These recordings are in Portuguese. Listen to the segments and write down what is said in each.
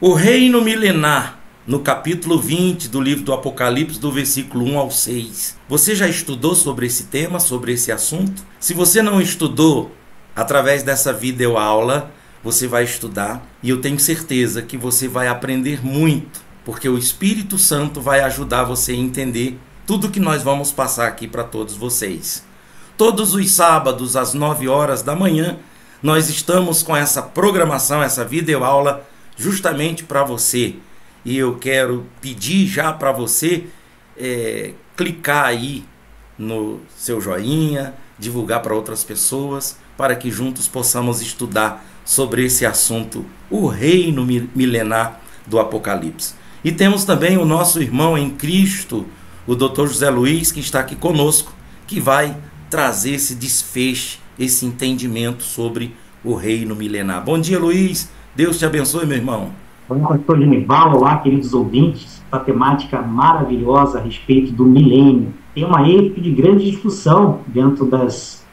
O reino milenar, no capítulo 20 do livro do Apocalipse, do versículo 1 ao 6. Você já estudou sobre esse tema, sobre esse assunto? Se você não estudou, através dessa videoaula, você vai estudar e eu tenho certeza que você vai aprender muito, porque o Espírito Santo vai ajudar você a entender tudo que nós vamos passar aqui para todos vocês. Todos os sábados, às 9 horas da manhã, nós estamos com essa programação, essa videoaula, justamente para você. E eu quero pedir já para você clicar aí no seu joinha, divulgar para outras pessoas, para que juntos possamos estudar sobre esse assunto, o reino milenar do Apocalipse. E temos também o nosso irmão em Cristo, o Dr. José Luiz, que está aqui conosco, que vai trazer esse desfecho, esse entendimento sobre o reino milenar. Bom dia, Luiz. Deus te abençoe, meu irmão. Bom, pastor Genival, olá, queridos ouvintes. Essa temática maravilhosa a respeito do milênio. Tema esse de grande discussão dentro dos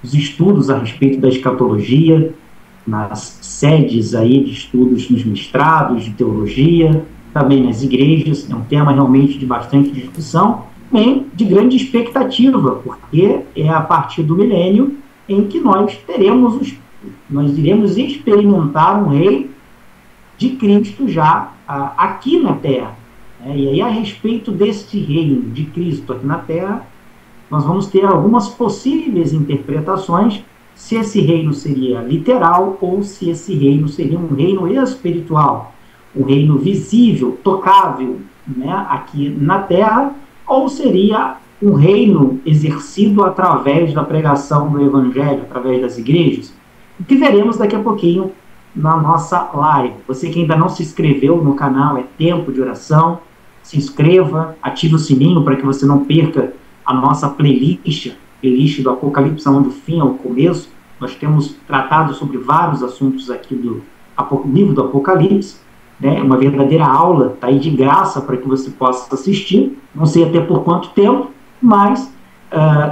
estudos a respeito da escatologia, nas sedes aí de estudos nos mestrados de teologia, também nas igrejas. É um tema realmente de bastante discussão, também de grande expectativa, porque é a partir do milênio em que nós iremos experimentar um rei de Cristo já aqui na Terra. E aí, a respeito deste reino de Cristo aqui na Terra, nós vamos ter algumas possíveis interpretações, se esse reino seria literal ou se esse reino seria um reino espiritual, um reino visível, tocável, aqui na Terra, ou seria um reino exercido através da pregação do Evangelho, através das igrejas, o que veremos daqui a pouquinho na nossa live. Você que ainda não se inscreveu no canal, é tempo de oração, se inscreva, ative o sininho para que você não perca a nossa playlist do Apocalipse, do fim ao começo. Nós temos tratado sobre vários assuntos aqui do livro do Apocalipse, uma verdadeira aula, está aí de graça para que você possa assistir, não sei até por quanto tempo, mas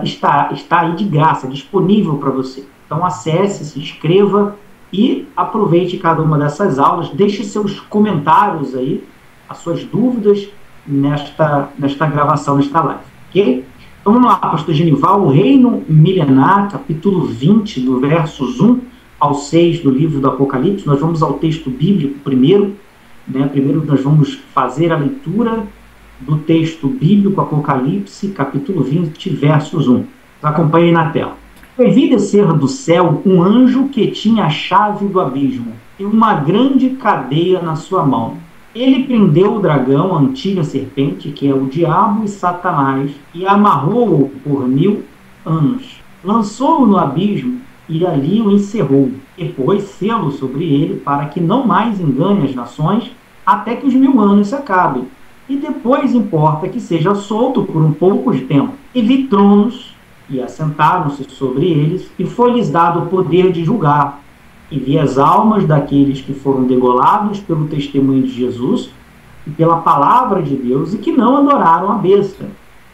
está aí de graça, disponível para você. Então acesse, se inscreva e aproveite cada uma dessas aulas, deixe seus comentários aí, as suas dúvidas nesta gravação, nesta live, ok? Então vamos lá, pastor Genival, o reino milenar, capítulo 20, do versos 1 ao 6 do livro do Apocalipse. Nós vamos ao texto bíblico primeiro, primeiro nós vamos fazer a leitura do texto bíblico Apocalipse, capítulo 20, versos 1. Acompanhe na tela. Eu vi descer do céu um anjo que tinha a chave do abismo e uma grande cadeia na sua mão. Ele prendeu o dragão, a antiga serpente, que é o diabo e Satanás, e amarrou-o por 1000 anos. Lançou-o no abismo e ali o encerrou, e pôs selo sobre ele para que não mais engane as nações até que os 1000 anos se acabem. E depois importa que seja solto por um pouco de tempo. E vi tronos, e assentaram-se sobre eles, e foi-lhes dado o poder de julgar. E vi as almas daqueles que foram degolados pelo testemunho de Jesus e pela palavra de Deus, e que não adoraram a besta,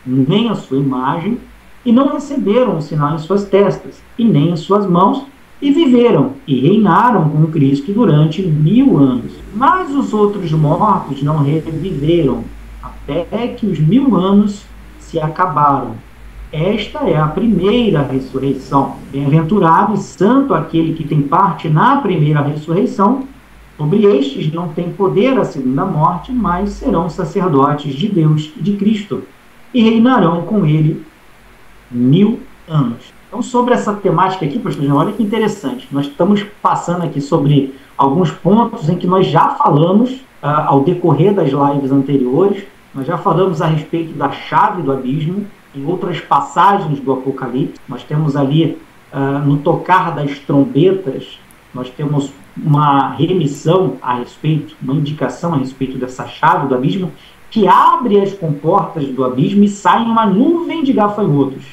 nem a sua imagem, e não receberam o sinal em suas testas, e nem em suas mãos, e viveram, e reinaram com Cristo durante 1000 anos. Mas os outros mortos não reviveram, até que os 1000 anos se acabaram. Esta é a primeira ressurreição. Bem-aventurado e santo aquele que tem parte na primeira ressurreição. Sobre estes não tem poder a segunda morte, mas serão sacerdotes de Deus e de Cristo, e reinarão com ele 1000 anos. Então, sobre essa temática aqui, pastor Jean, olha que interessante. Nós estamos passando aqui sobre alguns pontos em que nós já falamos ao decorrer das lives anteriores. Nós já falamos a respeito da chave do abismo. Em outras passagens do Apocalipse, nós temos ali, no tocar das trombetas, nós temos uma remissão a respeito, uma indicação a respeito dessa chave do abismo, que abre as comportas do abismo e sai uma nuvem de gafanhotos.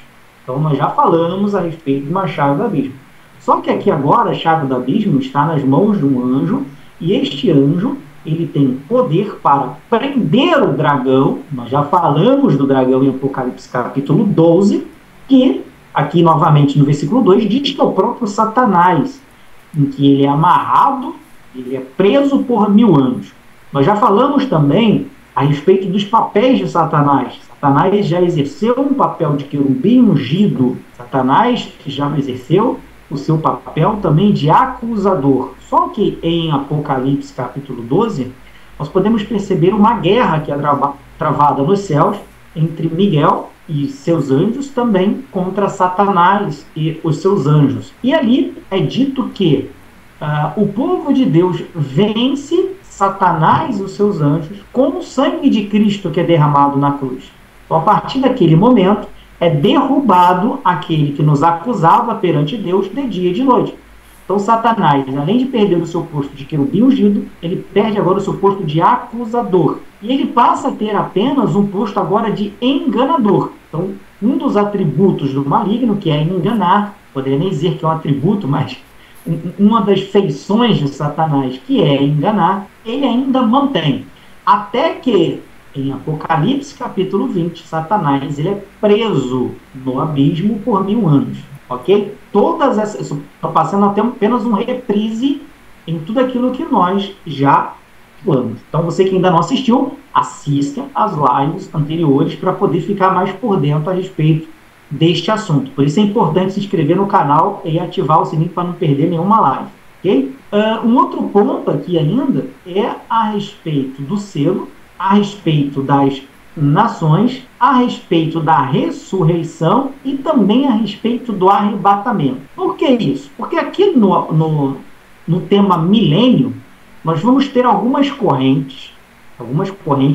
Então nós já falamos a respeito de uma chave do abismo. Só que aqui agora a chave do abismo está nas mãos de um anjo, e este anjo ele tem poder para prender o dragão. Nós já falamos do dragão em Apocalipse capítulo 12, que aqui novamente no versículo 2 diz que é o próprio Satanás, em que ele é amarrado Ele é preso por 1000 anos. Nós já falamos também a respeito dos papéis de Satanás. Satanás já exerceu um papel de querubim ungido. Satanás já exerceu o seu papel também de acusador. Só que em Apocalipse capítulo 12, nós podemos perceber uma guerra que é travada nos céus entre Miguel e seus anjos, também contra Satanás e os seus anjos. E ali é dito que o povo de Deus vence Satanás e os seus anjos com o sangue de Cristo que é derramado na cruz. Então, a partir daquele momento, é derrubado aquele que nos acusava perante Deus de dia e de noite. Então, Satanás, além de perder o seu posto de querubim ungido, ele perde agora o seu posto de acusador. E ele passa a ter apenas um posto agora de enganador. Então, um dos atributos do maligno, que é enganar, poderia nem dizer que é um atributo, mas uma das feições de Satanás, que é enganar, ele ainda mantém. Até que, em Apocalipse capítulo 20, Satanás ele é preso no abismo por 1000 anos. Ok? Todas essas. Estou passando até apenas um reprise em tudo aquilo que nós já falamos. Então, você que ainda não assistiu, assista às lives anteriores para poder ficar mais por dentro a respeito deste assunto. Por isso é importante se inscrever no canal e ativar o sininho para não perder nenhuma live. Ok? Um outro ponto aqui ainda é a respeito do selo, a respeito das nações, a respeito da ressurreição e também a respeito do arrebatamento. Por que isso? Porque aqui no tema milênio, nós vamos ter algumas correntes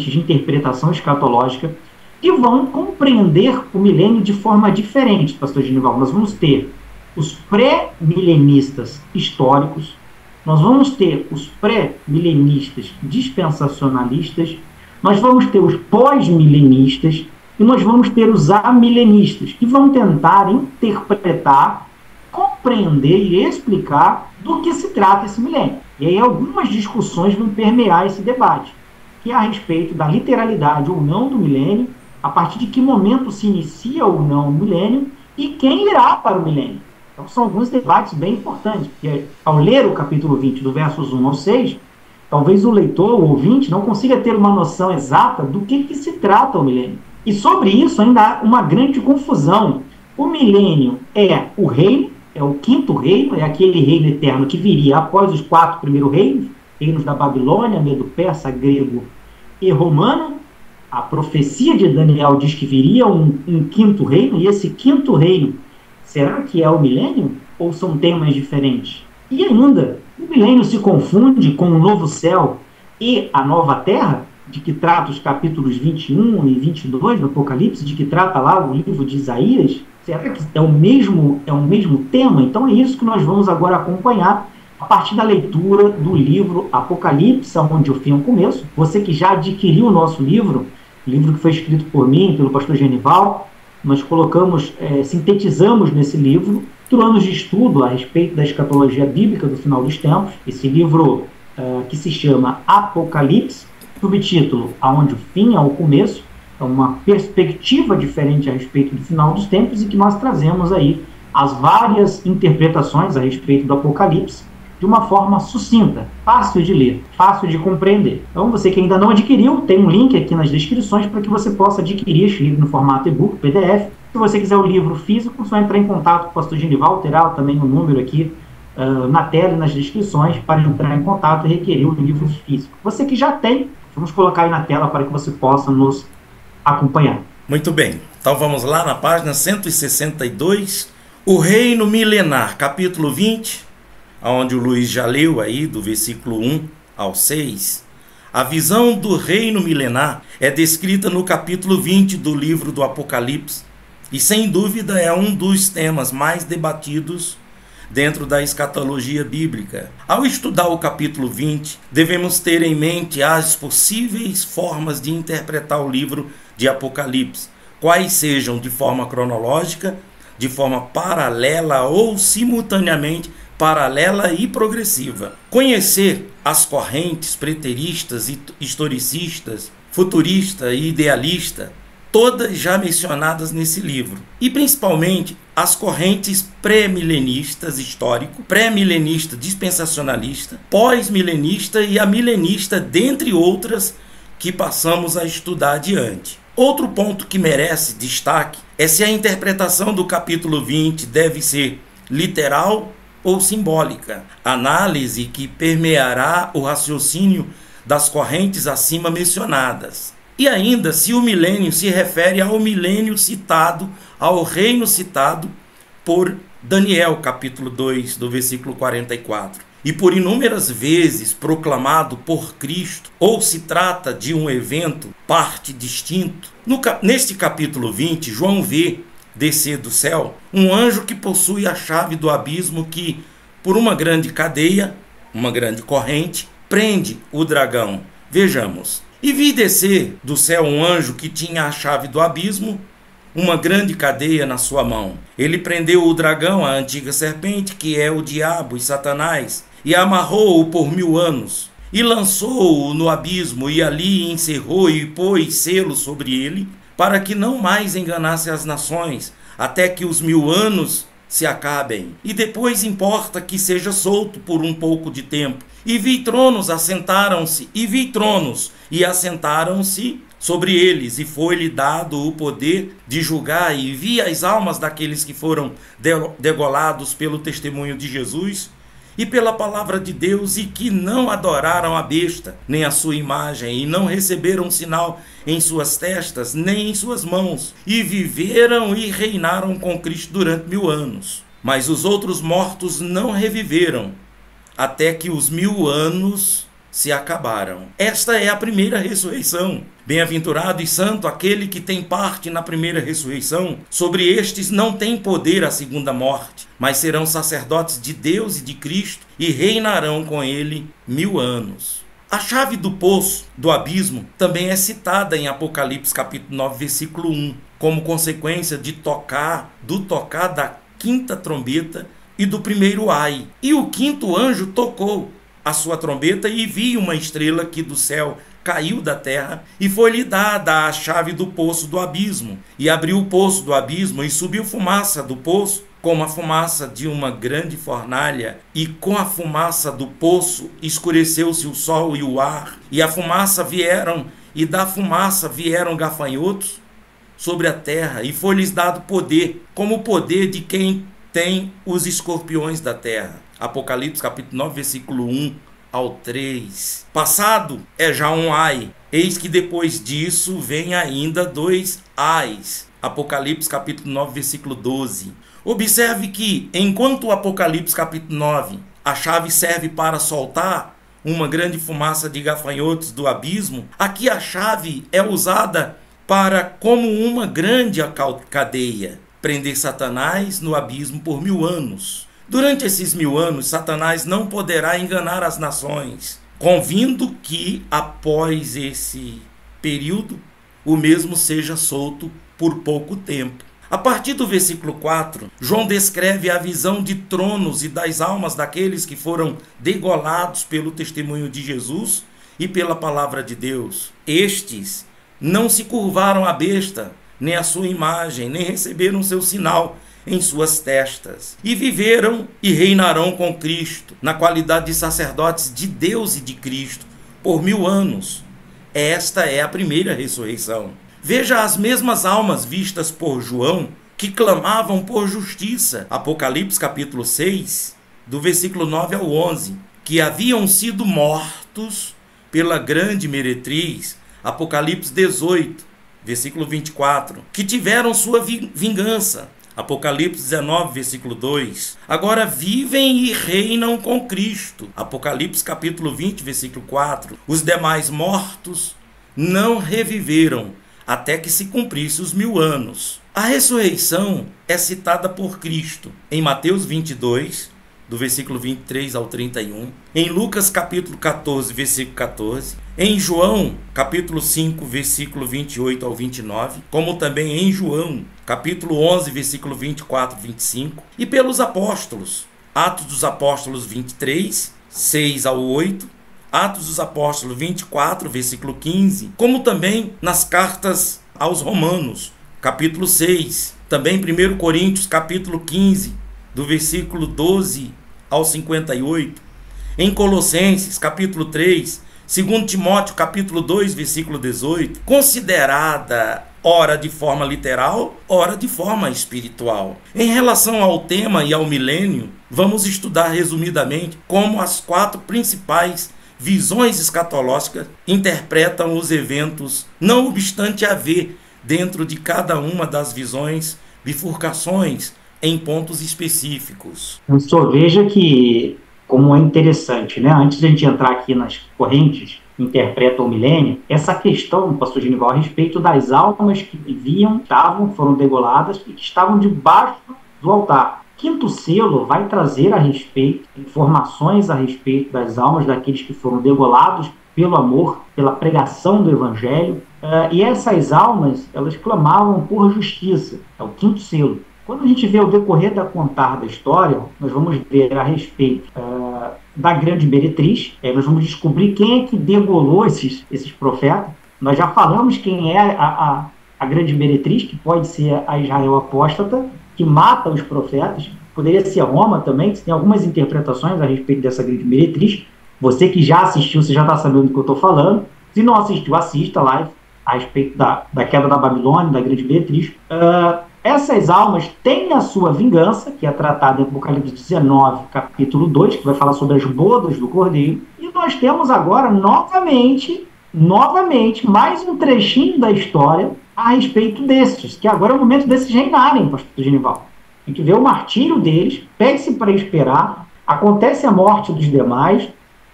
de interpretação escatológica que vão compreender o milênio de forma diferente, pastor Genival. Nós vamos ter os pré-milenistas históricos, nós vamos ter os pré-milenistas dispensacionalistas, nós vamos ter os pós-milenistas e nós vamos ter os amilenistas, que vão tentar interpretar, compreender e explicar do que se trata esse milênio. E aí algumas discussões vão permear esse debate, que é a respeito da literalidade ou não do milênio, a partir de que momento se inicia ou não o milênio e quem irá para o milênio. Então são alguns debates bem importantes, porque ao ler o capítulo 20, do versos 1 ao 6, talvez o leitor, o ouvinte, não consiga ter uma noção exata do que se trata o milênio. E sobre isso ainda há uma grande confusão. O milênio é o reino, é o quinto reino, é aquele reino eterno que viria após os 4 primeiros reinos, reinos da Babilônia, Medo-Persa, grego e romano. A profecia de Daniel diz que viria um quinto reino, e esse quinto reino, será que é o milênio? Ou são temas diferentes? E ainda, o milênio se confunde com o novo céu e a nova terra, de que trata os capítulos 21 e 22 do Apocalipse, de que trata lá o livro de Isaías? Será que é o mesmo tema? Então é isso que nós vamos agora acompanhar a partir da leitura do livro Apocalipse, onde o fim é o começo. Você que já adquiriu o nosso livro que foi escrito por mim, pelo pastor Genival, nós sintetizamos nesse livro 4 anos de estudo a respeito da escatologia bíblica do final dos tempos. Esse livro que se chama Apocalipse, subtítulo Aonde o fim é o começo, é uma perspectiva diferente a respeito do final dos tempos e que nós trazemos aí as várias interpretações a respeito do Apocalipse de uma forma sucinta, fácil de ler, fácil de compreender. Então, você que ainda não adquiriu, tem um link aqui nas descrições para que você possa adquirir este livro no formato e-book, PDF. Se você quiser o livro físico, só entrar em contato com o pastor Genival, terá também um número aqui na tela e nas descrições para entrar em contato e requerer o livro físico. Você que já tem, vamos colocar aí na tela para que você possa nos acompanhar. Muito bem, então vamos lá na página 162, o reino milenar, capítulo 20, onde o Luiz já leu aí, do versículo 1 ao 6. A visão do reino milenar é descrita no capítulo 20 do livro do Apocalipse e, sem dúvida, é um dos temas mais debatidos dentro da escatologia bíblica. Ao estudar o capítulo 20, devemos ter em mente as possíveis formas de interpretar o livro de Apocalipse, quais sejam de forma cronológica, de forma paralela ou simultaneamente paralela e progressiva. Conhecer as correntes preteristas e historicistas, futurista e idealista todas já mencionadas nesse livro, e principalmente as correntes pré-milenistas histórico, pré-milenista dispensacionalista, pós-milenista e a milenista, dentre outras que passamos a estudar adiante. Outro ponto que merece destaque é se a interpretação do capítulo 20 deve ser literal ou simbólica, análise que permeará o raciocínio das correntes acima mencionadas. E ainda se o milênio se refere ao milênio citado, ao reino citado por Daniel, capítulo 2, do versículo 44. E por inúmeras vezes proclamado por Cristo, ou se trata de um evento, parte distinto. Neste capítulo 20, João vê descer do céu um anjo que possui a chave do abismo que, por uma grande cadeia, uma grande corrente, prende o dragão. Vejamos. E vi descer do céu um anjo que tinha a chave do abismo, uma grande cadeia na sua mão. Ele prendeu o dragão, a antiga serpente, que é o diabo e Satanás, e amarrou-o por 1000 anos, e lançou-o no abismo, e ali encerrou e pôs selo sobre ele, para que não mais enganasse as nações, até que os 1000 anos se acabem. E depois importa que seja solto por um pouco de tempo. E vi tronos, assentaram-se, e assentaram-se sobre eles, e foi-lhe dado o poder de julgar, e vi as almas daqueles que foram degolados pelo testemunho de Jesus e pela palavra de Deus, e que não adoraram a besta, nem a sua imagem, e não receberam sinal em suas testas, nem em suas mãos, e viveram e reinaram com Cristo durante 1000 anos. Mas os outros mortos não reviveram, até que os 1000 anos se acabaram. Esta é a primeira ressurreição. Bem-aventurado e santo aquele que tem parte na primeira ressurreição. Sobre estes não tem poder a segunda morte, mas serão sacerdotes de Deus e de Cristo e reinarão com ele 1000 anos. A chave do poço, do abismo, também é citada em Apocalipse capítulo 9, versículo 1, como consequência do tocar da 5ª trombeta e do primeiro ai. E o 5º anjo tocou a sua trombeta, e vi uma estrela que do céu caiu da terra, e foi-lhe dada a chave do poço do abismo, e abriu o poço do abismo, e subiu fumaça do poço, como a fumaça de uma grande fornalha, e com a fumaça do poço escureceu-se o sol e o ar, e a fumaça vieram, e da fumaça vieram gafanhotos sobre a terra, e foi-lhes dado poder, como o poder de quem tem os escorpiões da terra. Apocalipse capítulo 9, versículo 1 ao 3. Passado é já um ai, eis que depois disso vem ainda 2 ais. Apocalipse capítulo 9, versículo 12. Observe que, enquanto o Apocalipse capítulo 9, a chave serve para soltar uma grande fumaça de gafanhotos do abismo, aqui a chave é usada para, como uma grande cadeia, prender Satanás no abismo por 1000 anos. Durante esses 1000 anos, Satanás não poderá enganar as nações, convindo que, após esse período, o mesmo seja solto por pouco tempo. A partir do versículo 4, João descreve a visão de tronos e das almas daqueles que foram degolados pelo testemunho de Jesus e pela palavra de Deus. Estes não se curvaram à besta, nem à sua imagem, nem receberam seu sinal em suas testas, e viveram e reinarão com Cristo, na qualidade de sacerdotes de Deus e de Cristo, por 1000 anos. Esta é a primeira ressurreição. Veja as mesmas almas vistas por João, que clamavam por justiça, Apocalipse capítulo 6, do versículo 9 ao 11, que haviam sido mortos pela grande meretriz, Apocalipse 18, versículo 24, que tiveram sua vingança, Apocalipse 19, versículo 2. Agora vivem e reinam com Cristo. Apocalipse capítulo 20, versículo 4. Os demais mortos não reviveram até que se cumprisse os 1000 anos. A ressurreição é citada por Cristo em Mateus 22, do versículo 23 ao 31, em Lucas capítulo 14, versículo 14, em João capítulo 5, versículo 28 ao 29, como também em João capítulo 11, versículo 24 e 25, e pelos apóstolos, Atos dos Apóstolos 23, 6 ao 8, Atos dos Apóstolos 24, versículo 15, como também nas cartas aos Romanos, capítulo 6, também 1 Coríntios, capítulo 15, do versículo 12 ao 58, em Colossenses, capítulo 3, 2 Timóteo, capítulo 2, versículo 18, considerada ora de forma literal, ora de forma espiritual. Em relação ao tema e ao milênio, vamos estudar resumidamente como as 4 principais visões escatológicas interpretam os eventos, não obstante haver dentro de cada uma das visões bifurcações em pontos específicos. Só veja que, como é interessante, né? Antes de a gente entrar aqui nas correntes que interpretam o milênio, essa questão, pastor Genival, a respeito das almas que viviam, foram degoladas e que estavam debaixo do altar. Quinto selo vai trazer a respeito, informações a respeito das almas daqueles que foram degolados pelo amor, pela pregação do evangelho, e essas almas, elas clamavam por justiça. É o quinto selo. Quando a gente vê o decorrer da contar da história, nós vamos ver a respeito da grande meretriz, nós vamos descobrir quem é que degolou esses profetas. Nós já falamos quem é a grande meretriz, que pode ser a Israel apóstata, que mata os profetas. Poderia ser Roma também, que tem algumas interpretações a respeito dessa grande meretriz. Você que já assistiu, você já está sabendo do que eu estou falando. Se não assistiu, assista a live a respeito da queda da Babilônia, da grande meretriz. Essas almas têm a sua vingança, que é tratada em Apocalipse 19, capítulo 2, que vai falar sobre as bodas do Cordeiro. E nós temos agora, novamente, mais um trechinho da história a respeito desses, que agora é o momento desses reinarem, pastor Genival. A gente vê o martírio deles, pede-se para esperar, acontece a morte dos demais,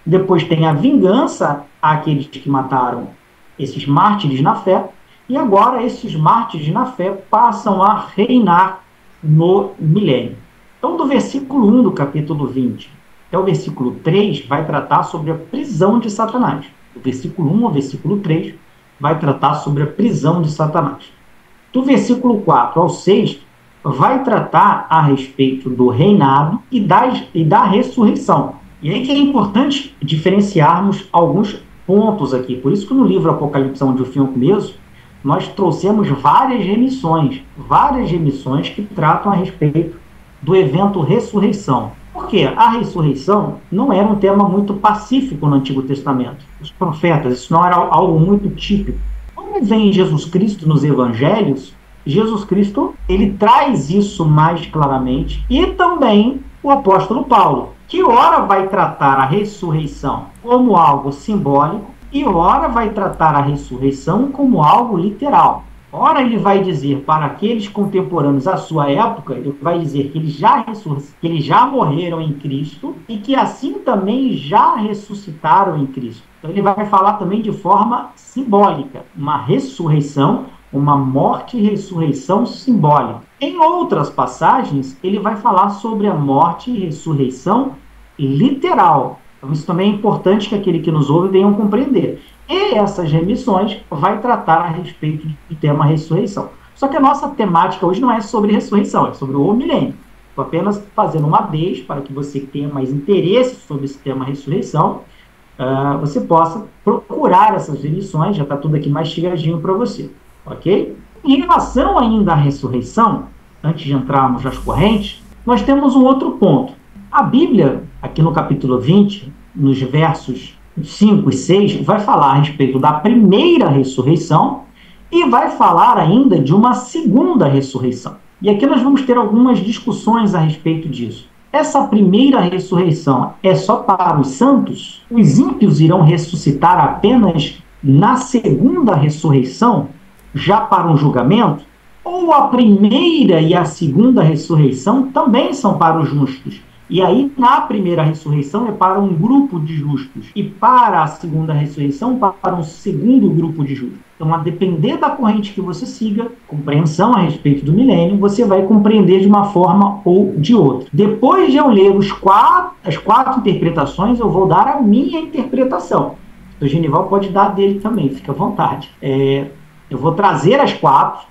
depois tem a vingança àqueles que mataram esses mártires na fé, e agora esses mártires na fé passam a reinar no milênio. Então, do versículo 1 do capítulo 20 até o versículo 3, vai tratar sobre a prisão de Satanás. Do versículo 1 ao versículo 3, vai tratar sobre a prisão de Satanás. Do versículo 4 ao 6, vai tratar a respeito do reinado e da ressurreição. E aí que é importante diferenciarmos alguns pontos aqui. Por isso que no livro Apocalipse, onde o fim é o começo, nós trouxemos várias remissões que tratam a respeito do evento ressurreição. Porque a ressurreição não era um tema muito pacífico no Antigo Testamento. Os profetas, isso não era algo muito típico. Quando vem Jesus Cristo nos evangelhos, Jesus Cristo, ele traz isso mais claramente, e também o apóstolo Paulo, que ora vai tratar a ressurreição como algo simbólico e ora vai tratar a ressurreição como algo literal. Ora ele vai dizer para aqueles contemporâneos à sua época, ele vai dizer que eles já morreram em Cristo e que assim também já ressuscitaram em Cristo. Então ele vai falar também de forma simbólica, uma ressurreição, uma morte e ressurreição simbólica. Em outras passagens, ele vai falar sobre a morte e ressurreição literal. Então isso também é importante que aquele que nos ouve venham compreender. E essas remissões vai tratar a respeito do tema ressurreição. Só que a nossa temática hoje não é sobre ressurreição, é sobre o milênio. Estou apenas fazendo uma vez para que você que tenha mais interesse sobre esse tema ressurreição, você possa procurar essas remissões, já está tudo aqui mastigadinho para você. Ok? Em relação ainda à ressurreição, antes de entrarmos nas correntes, nós temos um outro ponto. A Bíblia, aqui no capítulo 20, nos versos 5 e 6, vai falar a respeito da primeira ressurreição e vai falar ainda de uma segunda ressurreição. E aqui nós vamos ter algumas discussões a respeito disso. Essa primeira ressurreição é só para os santos? Os ímpios irão ressuscitar apenas na segunda ressurreição, já para um julgamento? Ou a primeira e a segunda ressurreição também são para os justos? E aí, na primeira ressurreição, é para um grupo de justos. E para a segunda ressurreição, para um segundo grupo de justos. Então, a depender da corrente que você siga, compreensão a respeito do milênio, você vai compreender de uma forma ou de outra. Depois de eu ler as quatro interpretações, eu vou dar a minha interpretação. O Genival pode dar dele também, fica à vontade. Eu vou trazer as quatro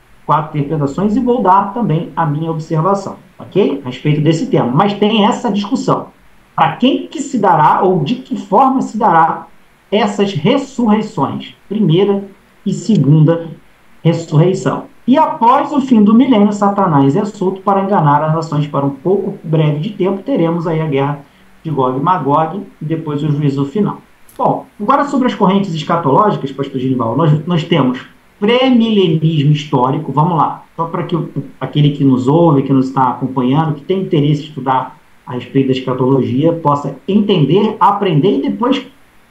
interpretações e vou dar também a minha observação, ok? A respeito desse tema. Mas tem essa discussão. Para quem que se dará ou de que forma se dará essas ressurreições? Primeira e segunda ressurreição. E após o fim do milênio, Satanás é solto para enganar as nações por um pouco breve de tempo. Teremos aí a guerra de Gog e Magog e depois o juízo final. Bom, agora sobre as correntes escatológicas, pastor Genival, nós temos pré-milenismo histórico. Vamos lá, só para que aquele que nos ouve, que nos está acompanhando, que tem interesse em estudar a respeito da escatologia, possa entender, aprender e depois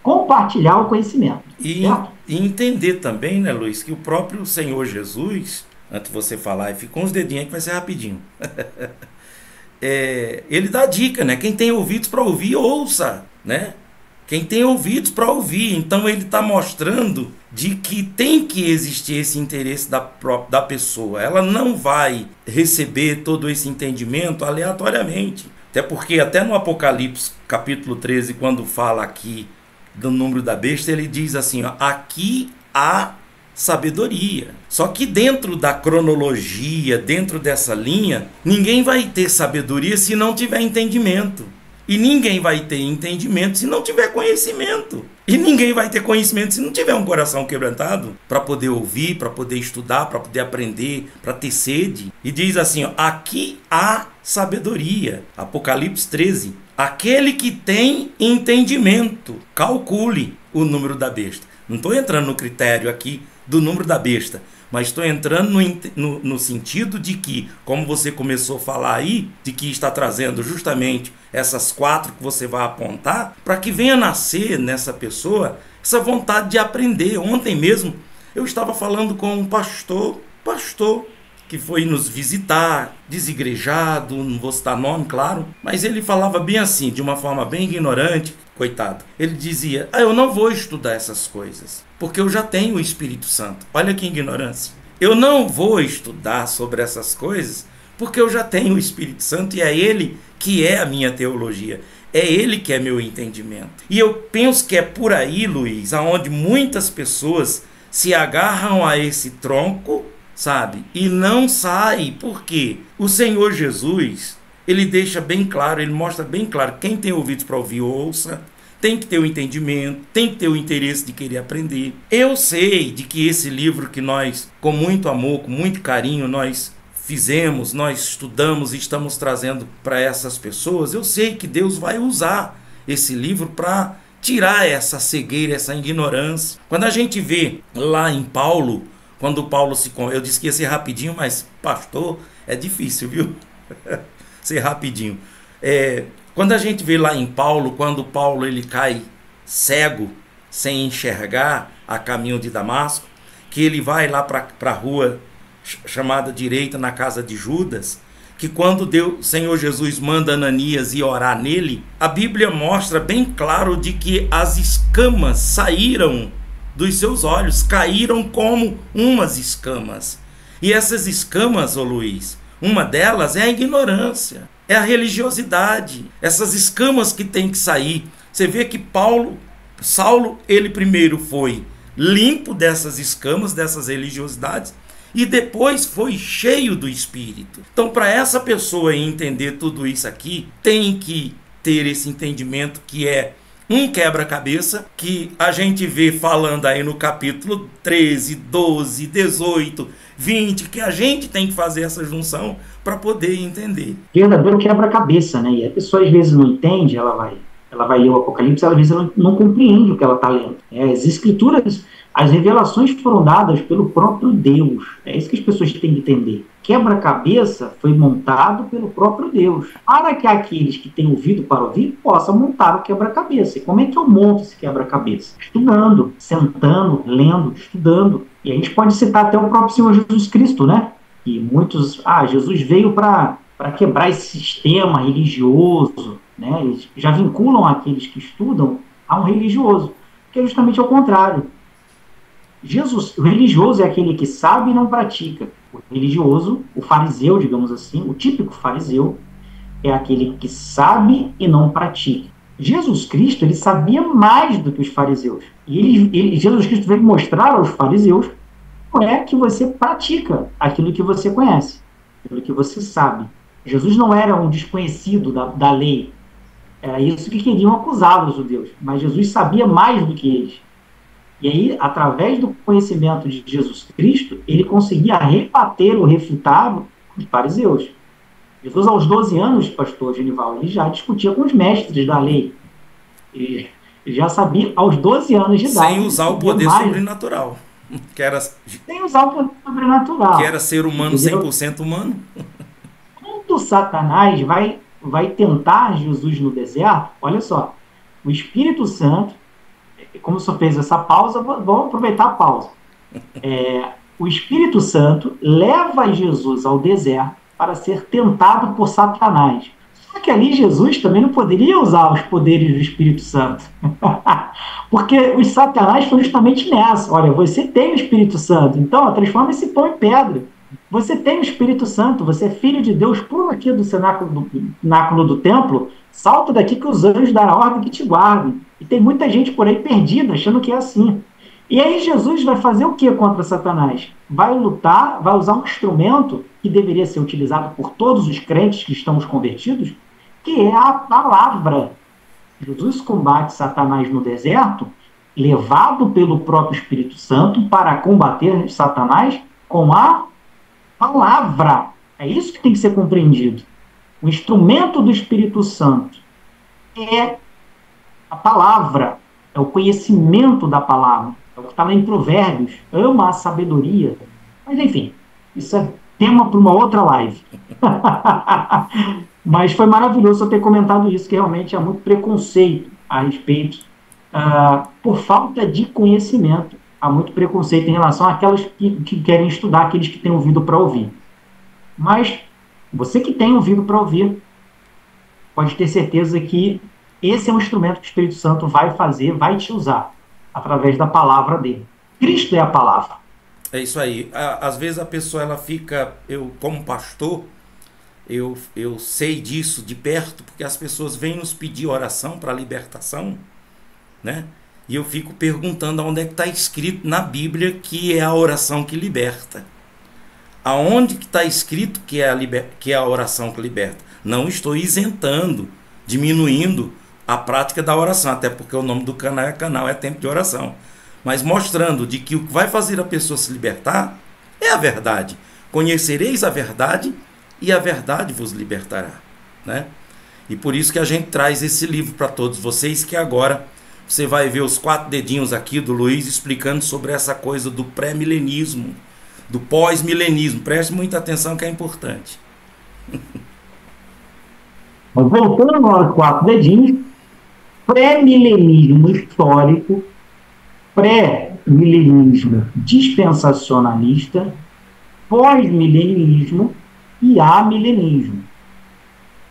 compartilhar o conhecimento. E entender também, né, Luiz, que o próprio Senhor Jesus, antes de você falar, e fica com os dedinhos aí que vai ser rapidinho. Ele dá dica, né? Quem tem ouvidos para ouvir, ouça, né? Quem tem ouvidos para ouvir. Então ele está mostrando de que tem que existir esse interesse da pessoa. Ela não vai receber todo esse entendimento aleatoriamente. Até porque até no Apocalipse, capítulo 13, quando fala aqui do número da besta, ele diz assim, ó, aqui há sabedoria. Só que dentro da cronologia, dentro dessa linha, ninguém vai ter sabedoria se não tiver entendimento. E ninguém vai ter entendimento se não tiver conhecimento. E ninguém vai ter conhecimento se não tiver um coração quebrantado para poder ouvir, para poder estudar, para poder aprender, para ter sede. E diz assim, ó, aqui há sabedoria. Apocalipse 13. Aquele que tem entendimento, calcule o número da besta. Não estou entrando no critério aqui do número da besta, mas estou entrando no sentido de que, como você começou a falar aí, de que está trazendo justamente essas 4 que você vai apontar, para que venha nascer nessa pessoa essa vontade de aprender. Ontem mesmo eu estava falando com um pastor que foi nos visitar, desigrejado, não vou citar nome, claro, mas ele falava bem assim, de uma forma bem ignorante, coitado. Ele dizia, eu não vou estudar essas coisas, porque eu já tenho o Espírito Santo. Olha que ignorância. Eu não vou estudar sobre essas coisas, porque eu já tenho o Espírito Santo e é Ele que é a minha teologia. É Ele que é meu entendimento. E eu penso que é por aí, Luiz, aonde muitas pessoas se agarram a esse tronco, sabe? E não sai. Por quê? O Senhor Jesus, ele deixa bem claro, ele mostra bem claro, quem tem ouvidos para ouvir, ouça. Tem que ter o entendimento, tem que ter o interesse de querer aprender. Eu sei de que esse livro que nós, com muito amor, com muito carinho, nós fizemos, nós estudamos e estamos trazendo para essas pessoas, eu sei que Deus vai usar esse livro para tirar essa cegueira, essa ignorância. Quando a gente vê lá em Paulo, quando Paulo eu disse que ia ser rapidinho, mas pastor, é difícil, viu? Ser rapidinho. Quando a gente vê lá em Paulo, quando Paulo ele cai cego, sem enxergar, a caminho de Damasco, que ele vai lá para a rua chamada direita, na casa de Judas, que quando o Senhor Jesus manda Ananias ir orar nele, a Bíblia mostra bem claro de que as escamas saíram dos seus olhos, caíram como umas escamas. E essas escamas, ô Luiz, uma delas é a ignorância, é a religiosidade, essas escamas que tem que sair. Você vê que Saulo, ele primeiro foi limpo dessas escamas, dessas religiosidades, e depois foi cheio do Espírito. Então, para essa pessoa entender tudo isso aqui, tem que ter esse entendimento que é um quebra-cabeça, que a gente vê falando aí no capítulo 13, 12, 18, 20, que a gente tem que fazer essa junção para poder entender. Verdadeiro quebra-cabeça, né? E a pessoa às vezes não entende, ela vai ler o Apocalipse, às vezes ela não compreende o que ela está lendo. As escrituras, as revelações foram dadas pelo próprio Deus. É isso que as pessoas têm que entender. Quebra-cabeça foi montado pelo próprio Deus, para que aqueles que têm ouvido para ouvir possam montar o quebra-cabeça. E como é que eu monto esse quebra-cabeça? Estudando, sentando, lendo, estudando. E a gente pode citar até o próprio Senhor Jesus Cristo, né? E muitos, Jesus veio para quebrar esse sistema religioso, né? Eles já vinculam aqueles que estudam a um religioso, que é justamente ao contrário. O religioso é aquele que sabe e não pratica. O religioso, o fariseu, digamos assim, o típico fariseu, é aquele que sabe e não pratica. Jesus Cristo, ele sabia mais do que os fariseus. E Jesus Cristo veio mostrar aos fariseus como é que você pratica aquilo que você conhece, aquilo que você sabe. Jesus não era um desconhecido da lei. Era isso que queriam acusar os judeus. Mas Jesus sabia mais do que eles. E aí, através do conhecimento de Jesus Cristo, ele conseguia rebater ou refutar os fariseus. Jesus, aos 12 anos, pastor Genival, ele já discutia com os mestres da lei. Ele já sabia, aos 12 anos de idade, sem usar o poder sobrenatural, que era, sem usar o poder sobrenatural. Que era ser humano, entendeu? 100% humano. Quando Satanás vai tentar Jesus no deserto, olha só, o Espírito Santo, como o senhor fez essa pausa, vamos aproveitar a pausa. O Espírito Santo leva Jesus ao deserto para ser tentado por Satanás. Só que ali Jesus também não poderia usar os poderes do Espírito Santo. Porque os Satanás foram justamente nessa. Olha, você tem o Espírito Santo, então transforma esse pão em pedra. Você tem o Espírito Santo, você é filho de Deus, pula aqui do cenáculo do templo, salta daqui que os anjos darão ordem que te guardem. E tem muita gente por aí perdida, achando que é assim. E aí Jesus vai fazer o que contra Satanás? Vai lutar, vai usar um instrumento que deveria ser utilizado por todos os crentes que estão convertidos, que é a palavra. Jesus combate Satanás no deserto, levado pelo próprio Espírito Santo para combater Satanás com a palavra. É isso que tem que ser compreendido. O instrumento do Espírito Santo é a palavra, é o conhecimento da palavra. É o que está lá em Provérbios. Ama a sabedoria. Mas, enfim, isso é tema para uma outra live. Mas foi maravilhoso eu ter comentado isso, que realmente há muito preconceito a respeito, por falta de conhecimento. Há muito preconceito em relação àquelas que querem estudar, aqueles que têm ouvido para ouvir. Mas você que tem ouvido para ouvir, pode ter certeza que esse é um instrumento que o Espírito Santo vai fazer, vai te usar, através da palavra dele. Cristo é a palavra. É isso aí. Às vezes a pessoa ela fica, eu como pastor, eu sei disso de perto, porque as pessoas vêm nos pedir oração para libertação, né? E eu fico perguntando onde é que está escrito na Bíblia que é a oração que liberta. Aonde que está escrito que é a oração que liberta? Não estou isentando, diminuindo a prática da oração, até porque o nome do canal é Tempo de Oração. Mas mostrando de que o que vai fazer a pessoa se libertar é a verdade. Conhecereis a verdade e a verdade vos libertará, né? E por isso que a gente traz esse livro para todos vocês, que agora você vai ver os 4 dedinhos aqui do Luiz explicando sobre essa coisa do pré-milenismo, do pós-milenismo. Preste muita atenção que é importante. Voltando aos 4 dedinhos, pré-milenismo histórico, pré-milenismo dispensacionalista, pós-milenismo e amilenismo.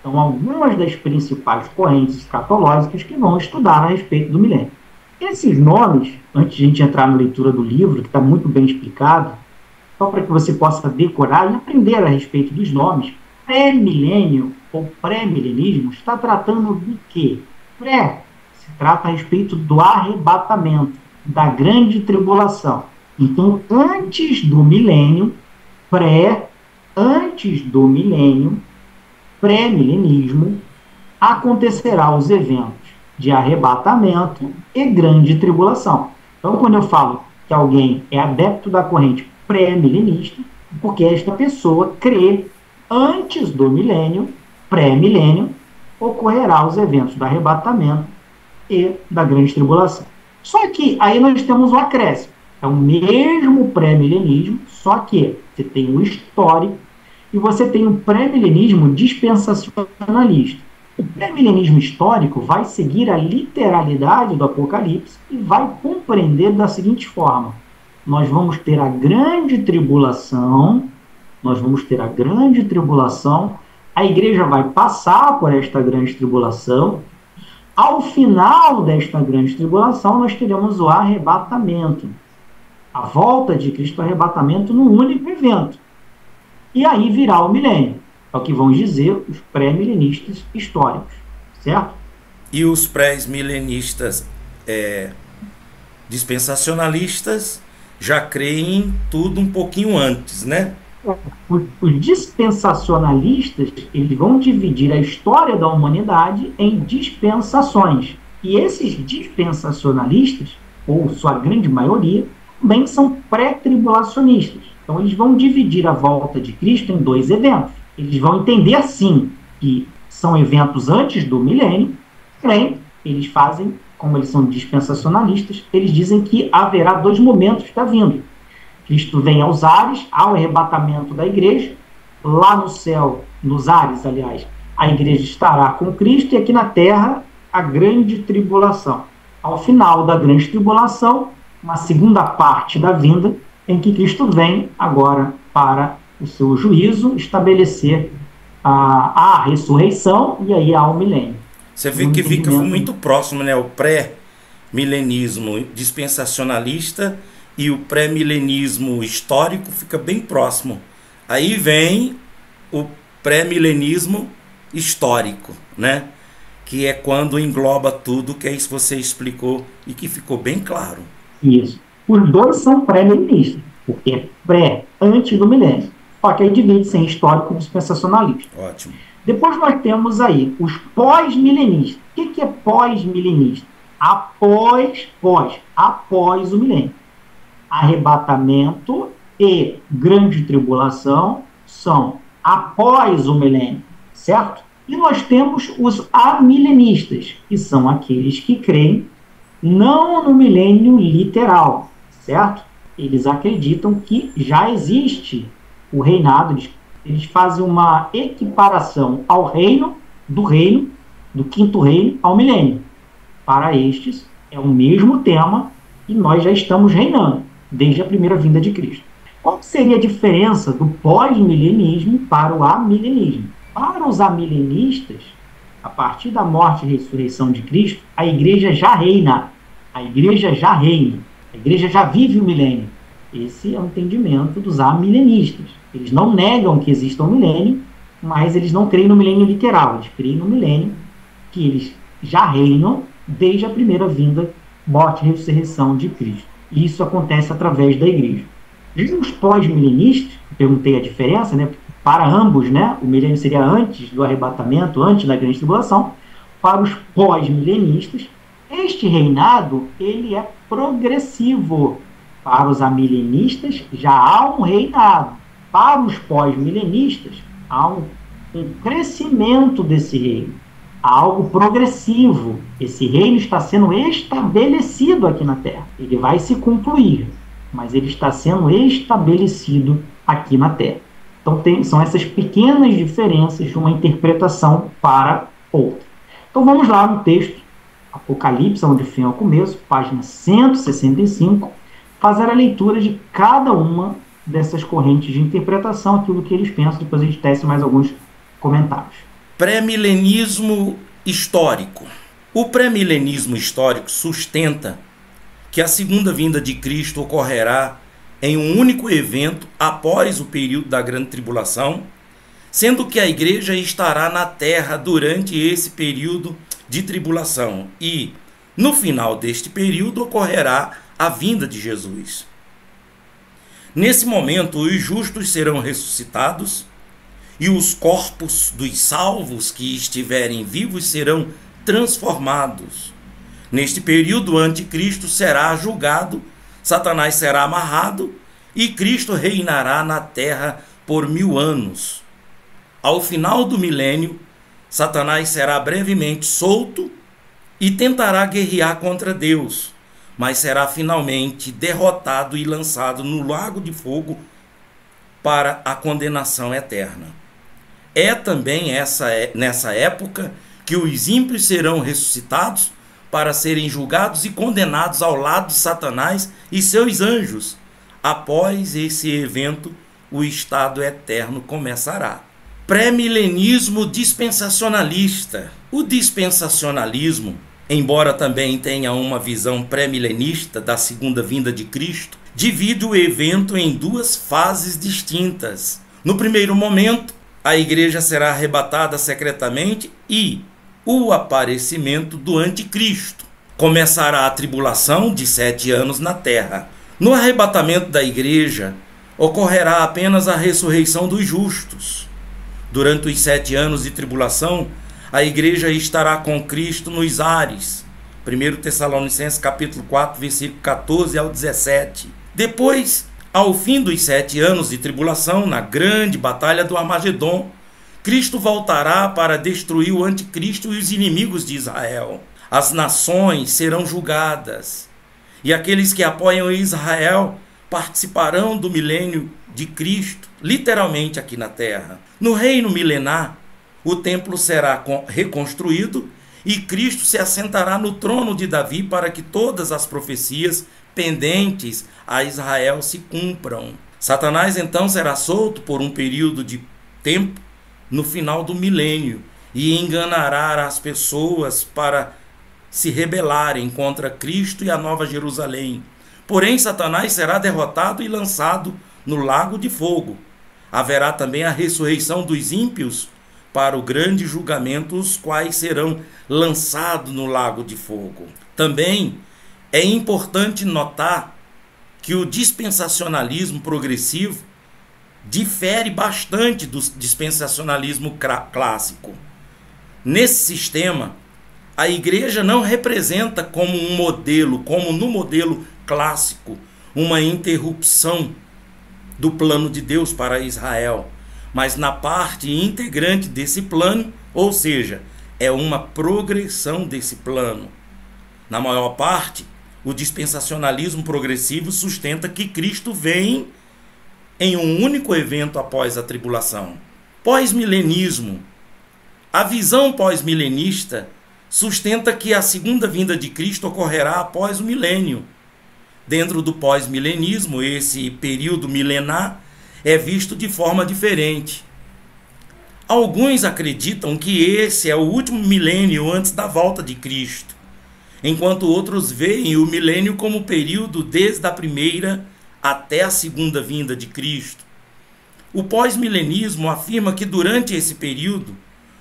São algumas das principais correntes escatológicas que vão estudar a respeito do milênio. Esses nomes, antes de a gente entrar na leitura do livro, que está muito bem explicado, só para que você possa decorar e aprender a respeito dos nomes, pré-milênio ou pré-milenismo está tratando do quê? Pré se trata a respeito do arrebatamento, da grande tribulação. Então, antes do milênio, antes do milênio, pré-milenismo, acontecerá os eventos de arrebatamento e grande tribulação. Então, quando eu falo que alguém é adepto da corrente pré-milenista, porque esta pessoa crê antes do milênio, pré-milênio, ocorrerá os eventos do arrebatamento e da grande tribulação. Só que aí nós temos um acréscimo. É o mesmo pré-milenismo, só que você tem um histórico e você tem um pré-milenismo dispensacionalista. O pré-milenismo histórico vai seguir a literalidade do Apocalipse e vai compreender da seguinte forma: nós vamos ter a grande tribulação, a igreja vai passar por esta grande tribulação. Ao final desta grande tribulação, nós teremos o arrebatamento. A volta de Cristo, o arrebatamento num único evento. E aí virá o milênio. É o que vão dizer os pré-milenistas históricos. Certo? E os pré-milenistas dispensacionalistas já creem em tudo um pouquinho antes, né? Os dispensacionalistas, eles vão dividir a história da humanidade em dispensações. E esses dispensacionalistas, ou sua grande maioria, também são pré-tribulacionistas. Então, eles vão dividir a volta de Cristo em dois eventos. Eles vão entender, assim, que são eventos antes do milênio, porém, eles fazem, como eles são dispensacionalistas, eles dizem que haverá dois momentos da vinda. Cristo vem aos ares, ao arrebatamento da igreja, lá no céu, nos ares, aliás, a igreja estará com Cristo, e aqui na terra, a grande tribulação. Ao final da grande tribulação, uma segunda parte da vinda, em que Cristo vem agora para o seu juízo, estabelecer a ressurreição, e aí há o milênio. Você vê que fica muito próximo, né? O pré-milenismo dispensacionalista e o pré-milenismo histórico fica bem próximo. Aí vem o pré-milenismo histórico, né? Que é quando engloba tudo, que é isso que você explicou e que ficou bem claro. Isso. Os dois são pré-milenistas, porque é pré, antes do milênio. Só que aí divide-se em histórico e dispensacionalista. Ótimo. Depois nós temos aí os pós-milenistas. O que é pós-milenista? Após o milênio. Arrebatamento e grande tribulação são após o milênio, certo? E nós temos os amilenistas, que são aqueles que creem não no milênio literal, certo? Eles acreditam que já existe o reinado, eles fazem uma equiparação ao reino, do quinto reino, ao milênio. Para estes, é o mesmo tema e nós já estamos reinando, desde a primeira vinda de Cristo. Qual seria a diferença do pós-milenismo para o amilenismo? Para os amilenistas, a partir da morte e ressurreição de Cristo, a igreja já reina. A igreja já reina. A igreja já vive o milênio. Esse é o entendimento dos amilenistas. Eles não negam que exista um milênio, mas eles não creem no milênio literal. Eles creem no milênio que eles já reinam desde a primeira vinda, morte e ressurreição de Cristo. E isso acontece através da igreja. E os pós-milenistas, perguntei a diferença, né? Para ambos, né? O milênio seria antes do arrebatamento, antes da grande tribulação. Para os pós-milenistas, este reinado ele é progressivo. Para os amilenistas, já há um reinado. Para os pós-milenistas, há um crescimento desse reino. Há algo progressivo. Esse reino está sendo estabelecido aqui na Terra. Ele vai se concluir, mas ele está sendo estabelecido aqui na Terra. Então, são essas pequenas diferenças de uma interpretação para outra. Então, vamos lá no texto Apocalipse, onde fim ao começo, página 165, fazer a leitura de cada uma dessas correntes de interpretação, aquilo que eles pensam, depois a gente tece mais alguns comentários. Pré-milenismo histórico. O pré-milenismo histórico sustenta que a segunda vinda de Cristo ocorrerá em um único evento após o período da grande tribulação, sendo que a igreja estará na terra durante esse período de tribulação e, no final deste período, ocorrerá a vinda de Jesus. Nesse momento, os justos serão ressuscitados e os corpos dos salvos que estiverem vivos serão transformados. Neste período, o anticristo será julgado, Satanás será amarrado e Cristo reinará na terra por 1000 anos. Ao final do milênio, Satanás será brevemente solto e tentará guerrear contra Deus, mas será finalmente derrotado e lançado no lago de fogo para a condenação eterna. É também nessa época que os ímpios serão ressuscitados para serem julgados e condenados ao lado de Satanás e seus anjos. Após esse evento, o estado eterno começará. Pré-milenismo dispensacionalista. O dispensacionalismo, embora também tenha uma visão pré-milenista da segunda vinda de Cristo, divide o evento em duas fases distintas. No primeiro momento, a igreja será arrebatada secretamente e o aparecimento do anticristo. Começará a tribulação de 7 anos na terra. No arrebatamento da igreja, ocorrerá apenas a ressurreição dos justos. Durante os 7 anos de tribulação, a igreja estará com Cristo nos ares, 1 Tessalonicenses capítulo 4, versículo 14 ao 17. Depois, ao fim dos 7 anos de tribulação, na grande batalha do Armagedon, Cristo voltará para destruir o anticristo e os inimigos de Israel. As nações serão julgadas, e aqueles que apoiam Israel participarão do milênio de Cristo, literalmente aqui na terra. No reino milenar, o templo será reconstruído e Cristo se assentará no trono de Davi para que todas as profecias pendentes a Israel se cumpram. Satanás então será solto por um período de tempo no final do milênio e enganará as pessoas para se rebelarem contra Cristo e a Nova Jerusalém. Porém, Satanás será derrotado e lançado no lago de fogo. Haverá também a ressurreição dos ímpios para o grande julgamento, os quais serão lançados no lago de fogo. Também é importante notar que o dispensacionalismo progressivo difere bastante do dispensacionalismo clássico. Nesse sistema, a igreja não representa como um modelo, como no modelo clássico, uma interrupção do plano de Deus para Israel, mas na parte integrante desse plano, ou seja, é uma progressão desse plano. Na maior parte, o dispensacionalismo progressivo sustenta que Cristo vem em um único evento após a tribulação. Pós-milenismo. A visão pós-milenista sustenta que a segunda vinda de Cristo ocorrerá após o milênio. Dentro do pós-milenismo, esse período milenar é visto de forma diferente. Alguns acreditam que esse é o último milênio antes da volta de Cristo, enquanto outros veem o milênio como período desde a primeira até a segunda vinda de Cristo. O pós-milenismo afirma que durante esse período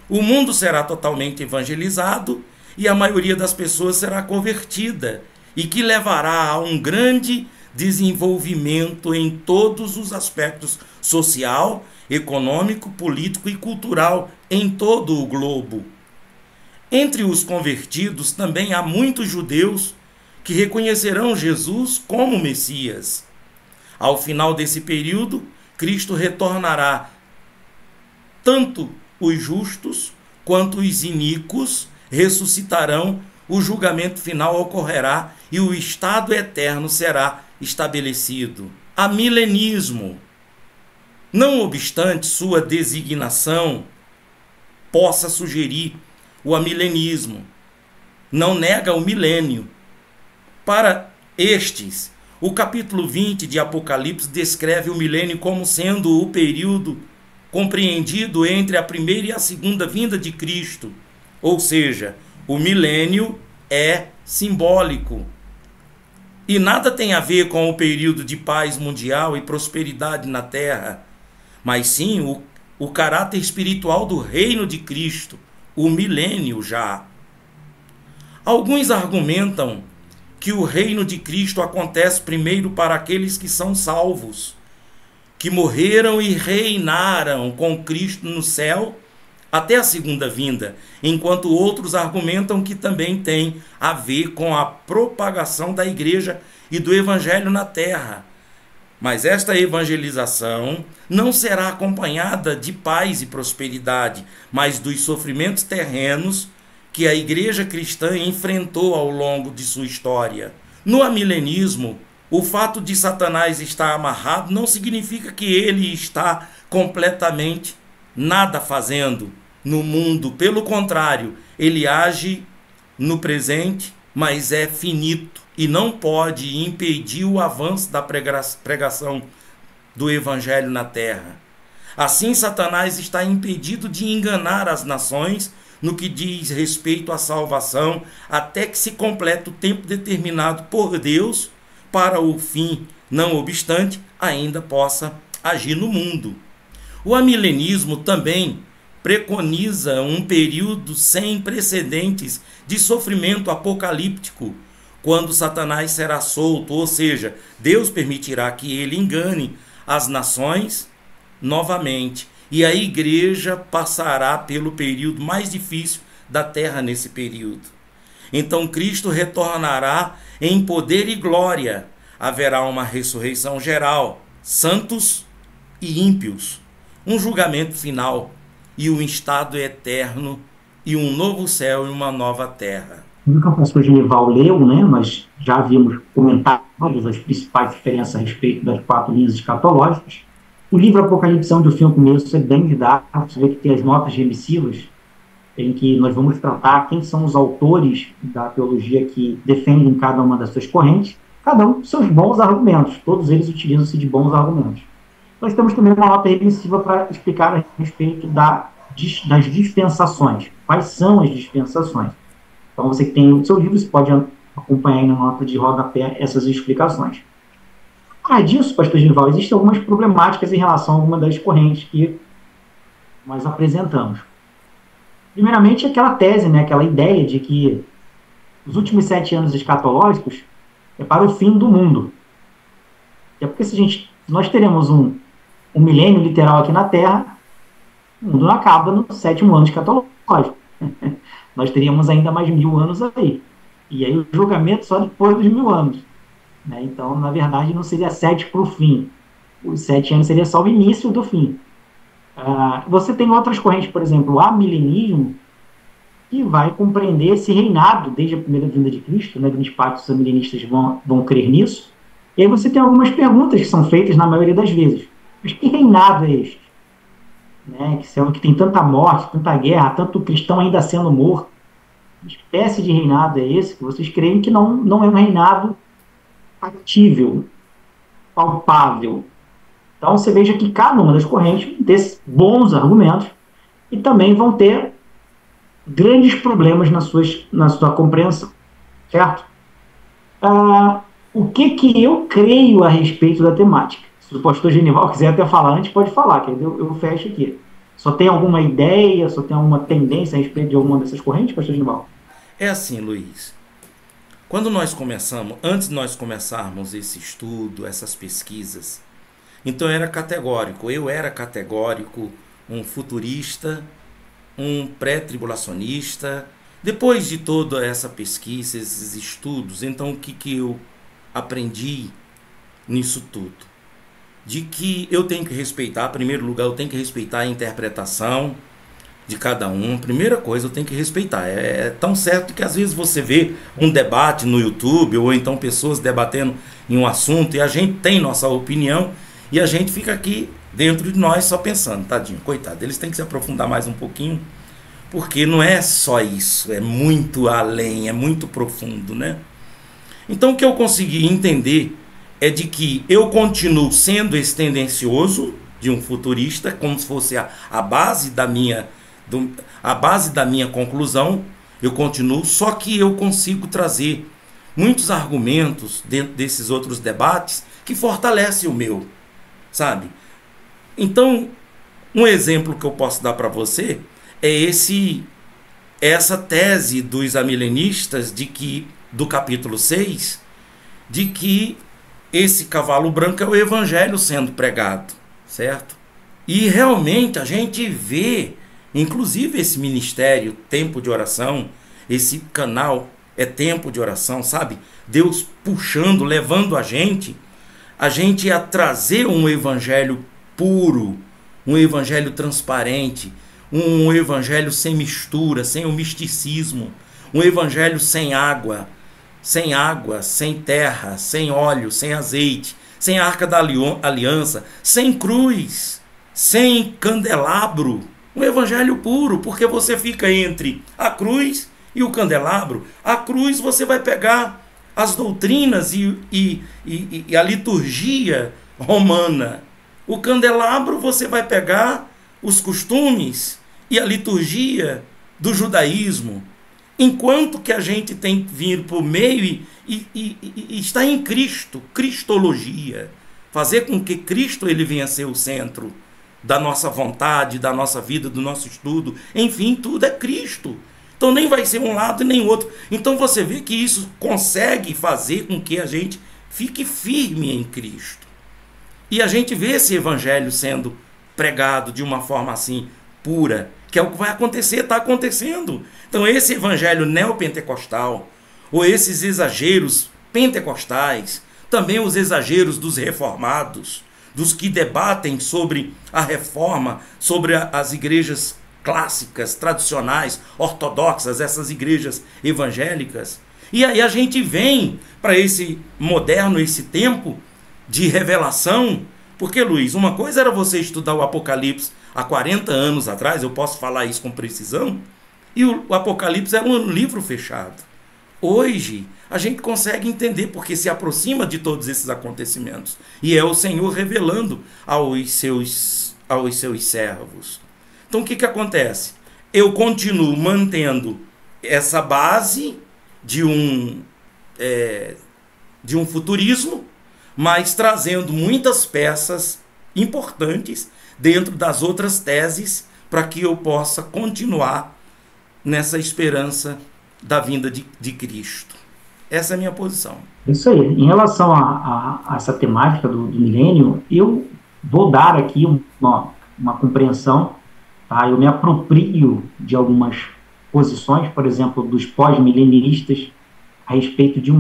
o mundo será totalmente evangelizado e a maioria das pessoas será convertida, e que levará a um grande desenvolvimento em todos os aspectos social, econômico, político e cultural em todo o globo. Entre os convertidos também há muitos judeus que reconhecerão Jesus como Messias. Ao final desse período, Cristo retornará. Tanto os justos quanto os iníquos ressuscitarão, o julgamento final ocorrerá e o estado eterno será estabelecido. Amilenismo. Não obstante sua designação possa sugerir o amilenismo, não nega o milênio. Para estes, o capítulo 20 de Apocalipse descreve o milênio como sendo o período compreendido entre a primeira e a segunda vinda de Cristo, ou seja, o milênio é simbólico e nada tem a ver com o período de paz mundial e prosperidade na terra, mas sim o caráter espiritual do reino de Cristo, o milênio já. Alguns argumentam que o reino de Cristo acontece primeiro para aqueles que são salvos, que morreram e reinaram com Cristo no céu até a segunda vinda, enquanto outros argumentam que também tem a ver com a propagação da igreja e do evangelho na terra. Mas esta evangelização não será acompanhada de paz e prosperidade, mas dos sofrimentos terrenos que a igreja cristã enfrentou ao longo de sua história. No amilenismo, o fato de Satanás estar amarrado não significa que ele está completamente nada fazendo no mundo. Pelo contrário, ele age no presente, mas é finito e não pode impedir o avanço da pregação do evangelho na terra. Assim, Satanás está impedido de enganar as nações no que diz respeito à salvação, até que se complete o tempo determinado por Deus para o fim. Não obstante, ainda possa agir no mundo. O amilenismo também preconiza um período sem precedentes de sofrimento apocalíptico, quando Satanás será solto, ou seja, Deus permitirá que ele engane as nações novamente, e a igreja passará pelo período mais difícil da terra nesse período. Então Cristo retornará em poder e glória. Haverá uma ressurreição geral, santos e ímpios, um julgamento final e um estado eterno e um novo céu e uma nova terra. No que o pastor Genival leu, né, nós já havíamos comentado as principais diferenças a respeito das 4 linhas escatológicas. O livro Apocalipse, do fim ao começo, é bem didático. Você vê que tem as notas remissivas, em que nós vamos tratar quem são os autores da teologia que defendem cada uma das suas correntes, cada um com seus bons argumentos. Todos eles utilizam-se de bons argumentos. Nós temos também uma nota remissiva para explicar a respeito das dispensações. Quais são as dispensações? Então, você que tem o seu livro, você pode acompanhar aí na nota de rodapé essas explicações. Disso, pastor Genival, existem algumas problemáticas em relação a alguma das correntes que nós apresentamos. Primeiramente, aquela tese, né, aquela ideia de que os últimos 7 anos escatológicos é para o fim do mundo. É porque se nós teremos um milênio literal aqui na Terra, o mundo não acaba no 7º ano escatológico. Nós teríamos ainda mais 1000 anos aí. E aí o julgamento só depois dos 1000 anos. Né? Então, na verdade, não seria 7 para o fim. Os 7 anos seria só o início do fim. Você tem outras correntes, por exemplo, o amilenismo, que vai compreender esse reinado desde a primeira vinda de Cristo, né? Grandes parte dos amilenistas vão crer nisso. E aí você tem algumas perguntas que são feitas na maioria das vezes. Mas que reinado é este? Né? Que tem tanta morte, tanta guerra, tanto cristão ainda sendo morto. Que espécie de reinado é esse que vocês creem que não é um reinado factível, palpável? Então você veja que cada uma das correntes tem bons argumentos e também vão ter grandes problemas na sua compreensão, certo? O que eu creio a respeito da temática? Se o pastor Genival quiser até falar antes, pode falar, que eu fecho aqui. Só tem alguma ideia, só tem alguma tendência a respeito de alguma dessas correntes, pastor Genival? É assim, Luiz. Antes de nós começarmos esse estudo, essas pesquisas, então eu era categórico, um futurista, um pré-tribulacionista. Depois de toda essa pesquisa, esses estudos, então o que eu aprendi nisso tudo? De que eu tenho que respeitar, em primeiro lugar, eu tenho que respeitar a interpretação de cada um. Primeira coisa, eu tenho que respeitar. É tão certo que às vezes você vê um debate no YouTube, ou então pessoas debatendo em um assunto, e a gente tem nossa opinião, e a gente fica aqui dentro de nós só pensando, tadinho, coitado, eles têm que se aprofundar mais um pouquinho, porque não é só isso, é muito além, é muito profundo, né? Então o que eu consegui entender é de que eu continuo sendo esse tendencioso de um futurista, como se fosse a base da minha conclusão. Eu continuo, só que eu consigo trazer muitos argumentos dentro desses outros debates que fortalecem o meu, sabe? Então, um exemplo que eu posso dar para você é essa tese dos amilenistas do capítulo 6, de que esse cavalo branco é o evangelho sendo pregado, certo? E realmente a gente vê, inclusive esse ministério, tempo de oração, esse canal é tempo de oração, sabe? Deus puxando, levando a gente a trazer um evangelho puro, um evangelho transparente, um evangelho sem mistura, sem o misticismo, um evangelho sem água, sem terra, sem óleo, sem azeite, sem arca da aliança, sem cruz, sem candelabro, um evangelho puro, porque você fica entre a cruz e o candelabro. A cruz você vai pegar as doutrinas e a liturgia romana. O candelabro você vai pegar os costumes e a liturgia do judaísmo. Enquanto que a gente tem que vir por meio e está em Cristo, cristologia, fazer com que Cristo ele venha a ser o centro da nossa vontade, da nossa vida, do nosso estudo, enfim, tudo é Cristo. Então nem vai ser um lado nem outro. Então você vê que isso consegue fazer com que a gente fique firme em Cristo. E a gente vê esse evangelho sendo pregado de uma forma assim pura, que é o que vai acontecer, está acontecendo. Então esse evangelho neopentecostal, ou esses exageros pentecostais, também os exageros dos reformados, dos que debatem sobre a reforma, sobre as igrejas clássicas, tradicionais, ortodoxas, essas igrejas evangélicas. E aí a gente vem para esse moderno, esse tempo de revelação, porque, Luiz, uma coisa era você estudar o Apocalipse há 40 anos atrás, eu posso falar isso com precisão, e o Apocalipse era um livro fechado. Hoje, a gente consegue entender porque se aproxima de todos esses acontecimentos. E é o Senhor revelando aos seus servos. Então, o que acontece? Eu continuo mantendo essa base de um futurismo, mas trazendo muitas peças importantes dentro das outras teses para que eu possa continuar nessa esperança da vinda de Cristo. Essa é a minha posição. Isso aí. Em relação a essa temática do milênio, eu vou dar aqui uma compreensão, tá? Eu me aproprio de algumas posições, por exemplo, dos pós-milenistas, a respeito de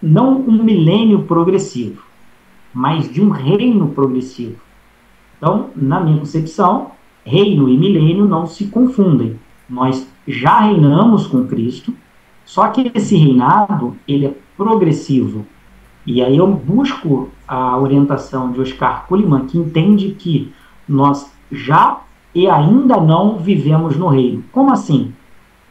não um milênio progressivo, mas de um reino progressivo. Então, na minha concepção, reino e milênio não se confundem. Nós já reinamos com Cristo, só que esse reinado, ele é progressivo. E aí eu busco a orientação de Oscar Cullmann, que entende que nós já e ainda não vivemos no reino. Como assim?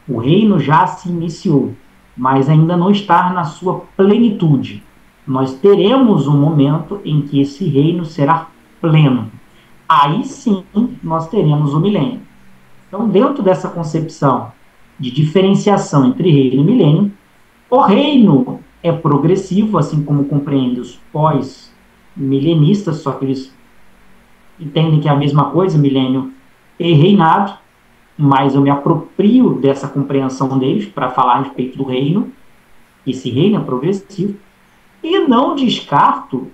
O reino já se iniciou, mas ainda não está na sua plenitude. Nós teremos um momento em que esse reino será pleno. Aí sim nós teremos o milênio. Então, dentro dessa concepção de diferenciação entre reino e milênio, o reino é progressivo, assim como compreende os pós-milenistas, só que eles entendem que é a mesma coisa, milênio e reinado, mas eu me aproprio dessa compreensão deles para falar a respeito do reino. Esse reino é progressivo, e não descarto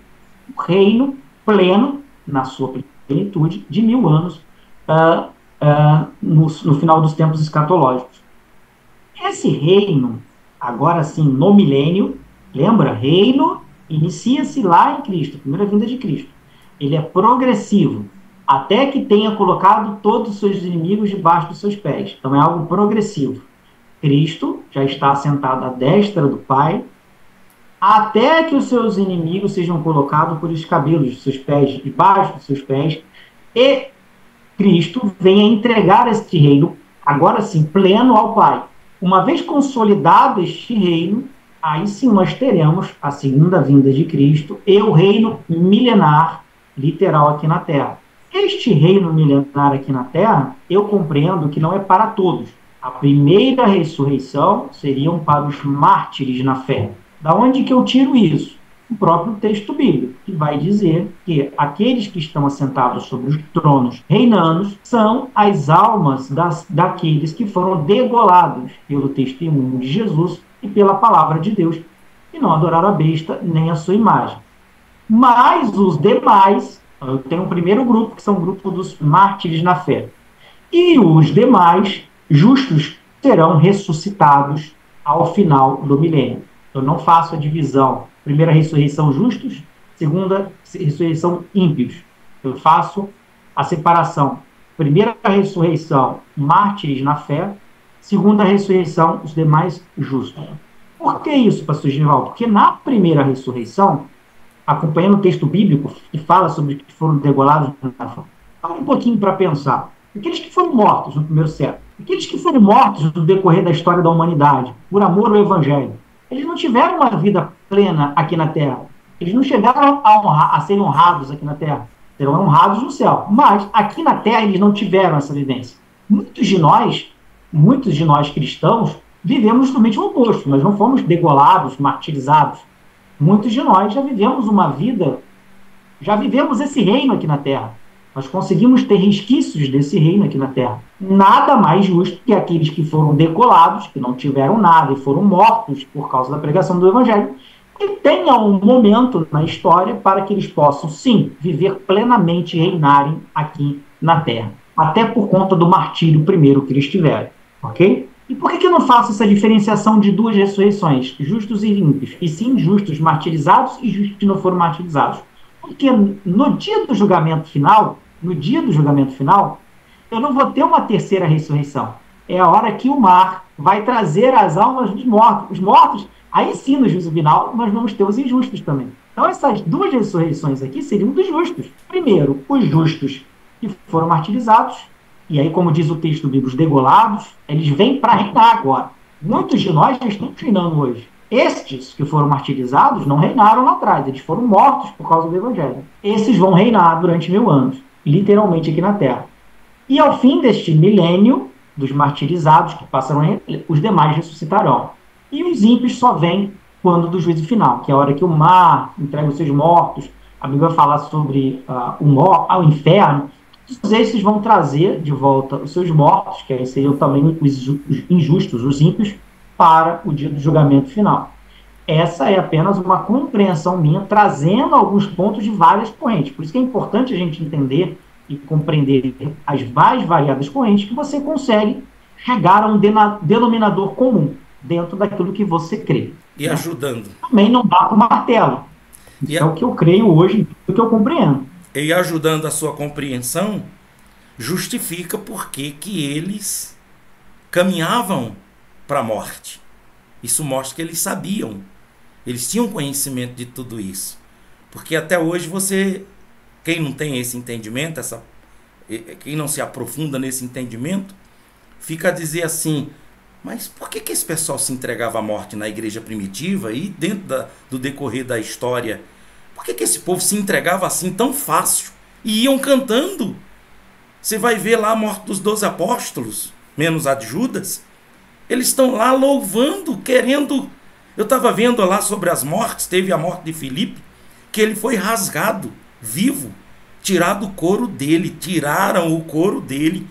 o reino pleno, na sua plenitude, de 1000 anos, no final dos tempos escatológicos. Esse reino, agora sim, no milênio, lembra? Reino inicia-se lá em Cristo, a primeira vinda de Cristo. Ele é progressivo, até que tenha colocado todos os seus inimigos debaixo dos seus pés. Então é algo progressivo. Cristo já está assentado à destra do Pai, até que os seus inimigos sejam colocados por os cabelos dos seus pés, debaixo dos seus pés, e Cristo venha entregar este reino, agora sim, pleno ao Pai. Uma vez consolidado este reino, aí sim nós teremos a segunda vinda de Cristo e o reino milenar, literal, aqui na Terra. Este reino milenar aqui na Terra, eu compreendo que não é para todos. A primeira ressurreição seriam para os mártires na fé. Da onde que eu tiro isso? O próprio texto bíblico, que vai dizer que aqueles que estão assentados sobre os tronos reinanos são as almas daqueles que foram degolados pelo testemunho de Jesus e pela palavra de Deus, e não adoraram a besta nem a sua imagem. Mas os demais, eu tenho um primeiro grupo, que são o grupo dos mártires na fé, e os demais justos serão ressuscitados ao final do milênio. Eu não faço a divisão. Primeira ressurreição, justos. Segunda ressurreição, ímpios. Eu faço a separação. Primeira ressurreição, mártires na fé. Segunda ressurreição, os demais justos. Por que isso, pastor Genivaldo? Porque na primeira ressurreição, acompanhando o texto bíblico que fala sobre que foram degolados, fala um pouquinho para pensar. Aqueles que foram mortos no primeiro século, aqueles que foram mortos no decorrer da história da humanidade, por amor ao Evangelho, eles não tiveram uma vida plena aqui na Terra. Eles não chegaram a serem honrados aqui na Terra. Serão honrados no céu. Mas aqui na Terra eles não tiveram essa vivência. Muitos de nós cristãos, vivemos justamente o oposto. Nós não fomos degolados, martirizados. Muitos de nós já vivemos uma vida, já vivemos esse reino aqui na Terra. Nós conseguimos ter resquícios desse reino aqui na Terra. Nada mais justo que aqueles que foram degolados, que não tiveram nada e foram mortos por causa da pregação do Evangelho, que tenham um momento na história para que eles possam, sim, viver plenamente e reinarem aqui na Terra. até por conta do martírio primeiro que eles tiveram, ok? E por que eu não faço essa diferenciação de duas ressurreições, justos e ímpios, e sim justos martirizados e justos que não foram martirizados? Porque no dia do julgamento final, eu não vou ter uma terceira ressurreição. É a hora que o mar vai trazer as almas dos mortos. Os mortos, aí sim, no juízo final, nós vamos ter os injustos também. Então, essas duas ressurreições aqui seriam dos justos. Primeiro, os justos que foram martirizados, e aí, como diz o texto bíblico, os degolados, eles vêm para reinar agora. Muitos de nós já estão reinando hoje. Estes que foram martirizados não reinaram lá atrás, eles foram mortos por causa do Evangelho. Esses vão reinar durante 1000 anos, literalmente aqui na Terra. E ao fim deste milênio, dos martirizados que passarão, os demais ressuscitarão. E os ímpios só vêm quando do juízo final, que é a hora que o mar entrega os seus mortos. A Bíblia vai falar sobre o inferno. Todos esses vão trazer de volta os seus mortos, que aí seriam também os injustos, os ímpios, para o dia do julgamento final. Essa é apenas uma compreensão minha, trazendo alguns pontos de várias correntes. Por isso que é importante a gente entender e compreender as mais variadas correntes, que você consegue chegar a um denominador comum dentro daquilo que você crê. E ajudando. Também não dá para o martelo. Isso é o que eu creio hoje, o que eu compreendo. E ajudando a sua compreensão, justifica porque que eles caminhavam para a morte. Isso mostra que eles sabiam. Eles tinham conhecimento de tudo isso. Porque até hoje quem não tem esse entendimento, quem não se aprofunda nesse entendimento, fica a dizer assim, mas por que esse pessoal se entregava à morte na igreja primitiva e dentro do decorrer da história? Por que esse povo se entregava assim tão fácil? E iam cantando. Você vai ver lá a morte dos 12 apóstolos, menos a de Judas. Eles estão lá louvando, querendo... Eu estava vendo lá sobre as mortes, teve a morte de Filipe, que ele foi rasgado, vivo, tirado o couro dele, tiraram o couro dele,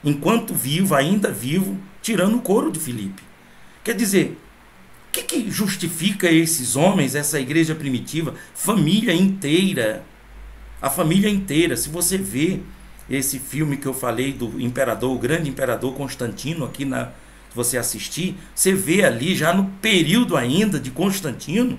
enquanto vivo, ainda vivo, tirando o couro de Filipe. Quer dizer, o que justifica esses homens, essa igreja primitiva, família inteira, a família inteira? Se você vê esse filme que eu falei do imperador, o grande imperador Constantino, aqui se você assistir, você vê ali já no período ainda de Constantino,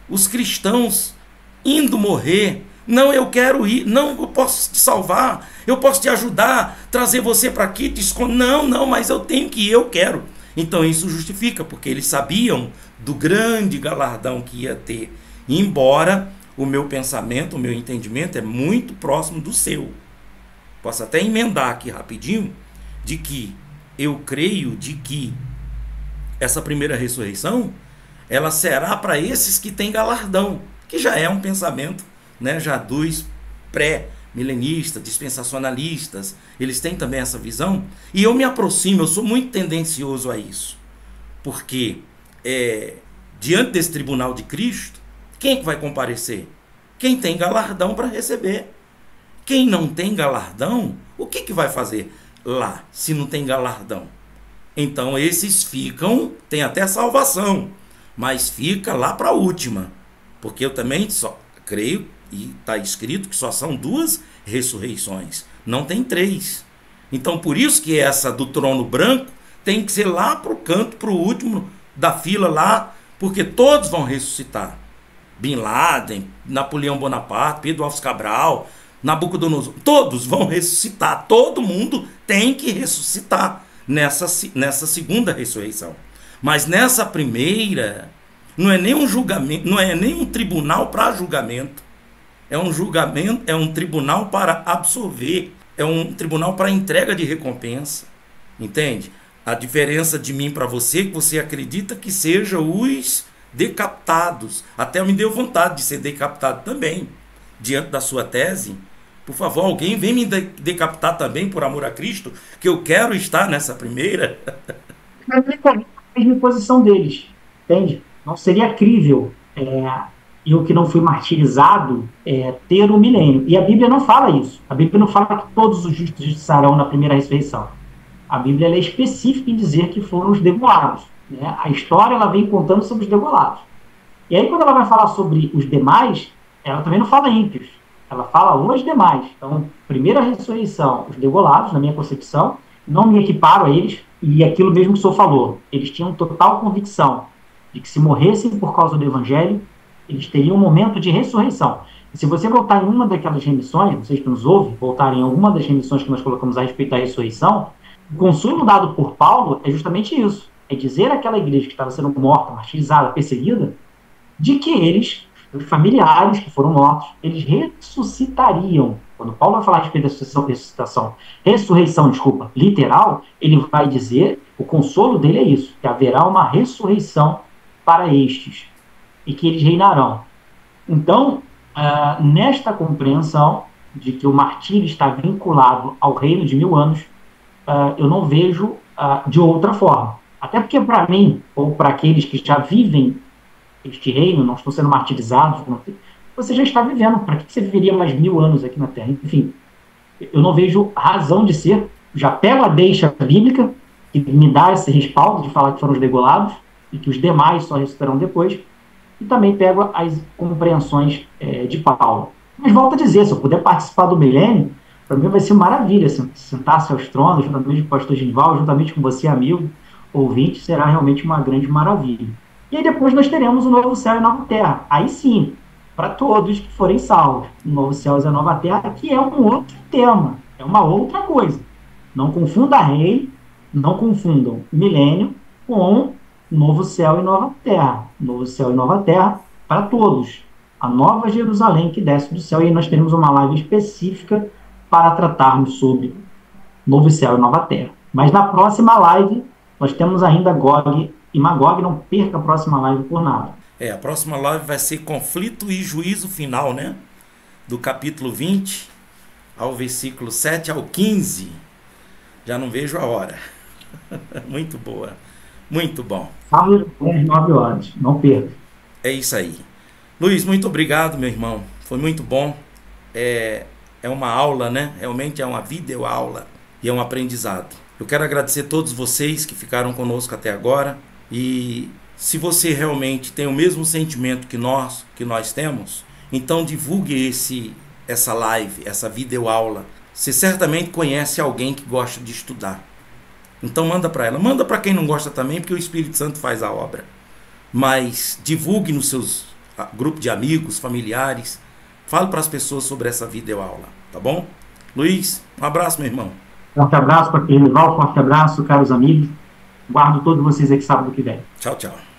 os cristãos indo morrer. Não, eu quero ir, não, eu posso te salvar, eu posso te ajudar, trazer você para aqui, te esconder. Não, mas eu tenho que ir, eu quero. Então isso justifica, porque eles sabiam do grande galardão que ia ter. Embora o meu pensamento, o meu entendimento é muito próximo do seu. Posso até emendar aqui rapidinho, de que eu creio de que essa primeira ressurreição, ela será para esses que têm galardão, que já é um pensamento, né, já dos pré-milenistas, dispensacionalistas, eles têm também essa visão, e eu me aproximo, eu sou muito tendencioso a isso, porque diante desse tribunal de Cristo, quem é que vai comparecer? Quem tem galardão para receber. Quem não tem galardão, o que vai fazer lá, se não tem galardão? Então esses tem até salvação, mas fica lá para a última, porque eu também só creio, e está escrito que só são 2 ressurreições, não tem 3. Então por isso que essa do trono branco tem que ser lá para o canto, para o último da fila lá, porque todos vão ressuscitar. Bin Laden, Napoleão Bonaparte, Pedro Alves Cabral, Nabucodonosor, todos vão ressuscitar, todo mundo tem que ressuscitar nessa segunda ressurreição. Mas nessa primeira, não é nem um julgamento, não é nem um tribunal para julgamento, é um julgamento, é um tribunal para absolver, é um tribunal para entrega de recompensa, entende? A diferença de mim para você, que você acredita que seja os decapitados, até me deu vontade de ser decapitado também, diante da sua tese. Por favor, alguém vem me decapitar também, por amor a Cristo, que eu quero estar nessa primeira. A mesma posição deles, entende? Não seria crível eu que não fui martirizado ter o milênio. E a Bíblia não fala isso. A Bíblia não fala que todos os justos estarão na primeira ressurreição. A Bíblia é específica em dizer que foram os degolados, né? A história ela vem contando sobre os degolados. E aí quando ela vai falar sobre os demais, ela também não fala ímpios. Ela fala os demais. Então, primeira ressurreição, os degolados, na minha concepção, não me equiparo a eles, e aquilo mesmo que o senhor falou, eles tinham total convicção de que se morressem por causa do evangelho, eles teriam um momento de ressurreição. E se você voltar em uma daquelas remissões, vocês que nos ouvem, voltarem em alguma das remissões que nós colocamos a respeito da ressurreição, o consolo dado por Paulo é justamente isso, é dizer àquela igreja que estava sendo morta, martirizada, perseguida, de que eles, os familiares que foram mortos, eles ressuscitariam. Quando Paulo vai falar a respeito da ressurreição, literal, ele vai dizer, o consolo dele é isso, que haverá uma ressurreição para estes, e que eles reinarão. Então, nesta compreensão de que o martírio está vinculado ao reino de 1000 anos, eu não vejo de outra forma. Até porque para mim, ou para aqueles que já vivem este reino, não estão sendo martirizados, você já está vivendo. Para que você viveria mais 1000 anos aqui na Terra? Enfim, eu não vejo razão de ser. Já pego a deixa bíblica, que me dá esse respaldo de falar que foram os degolados, e que os demais só ressuscitarão depois, e também pego as compreensões de Paulo. Mas volto a dizer, se eu puder participar do milênio, para mim vai ser maravilha, sentar-se aos tronos, juntamente com o pastor Genival, juntamente com você, amigo, ouvinte, será realmente uma grande maravilha. E aí depois nós teremos o novo céu e a nova terra. Aí sim, para todos que forem salvos, o novo céu e a nova terra, que é um outro tema, é uma outra coisa. Não confunda rei, não confundam milênio com novo céu e nova terra. Novo céu e nova terra para todos. A nova Jerusalém que desce do céu, e aí nós teremos uma live específica para tratarmos sobre novo céu e nova terra. Mas na próxima live, nós temos ainda Gog e Magog, não perca a próxima live por nada. A próxima live vai ser conflito e juízo final, né? Do capítulo 20 ao versículo 7 ao 15. Já não vejo a hora. Muito boa. Muito bom. Sábado às 9 horas, não perca. É isso aí. Luiz, muito obrigado, meu irmão. Foi muito bom. É uma aula, né? Realmente é uma videoaula e é um aprendizado. Eu quero agradecer a todos vocês que ficaram conosco até agora. E se você realmente tem o mesmo sentimento que nós temos, então divulgue essa live, essa videoaula. Você certamente conhece alguém que gosta de estudar. Então manda para ela. Manda para quem não gosta também, porque o Espírito Santo faz a obra. Mas divulgue nos seus grupos de amigos, familiares. Fale para as pessoas sobre essa videoaula, tá bom? Luiz, um abraço, meu irmão. Forte abraço para o Genival, forte abraço, caros amigos. Guardo todos vocês aqui sábado que vem. Tchau, tchau.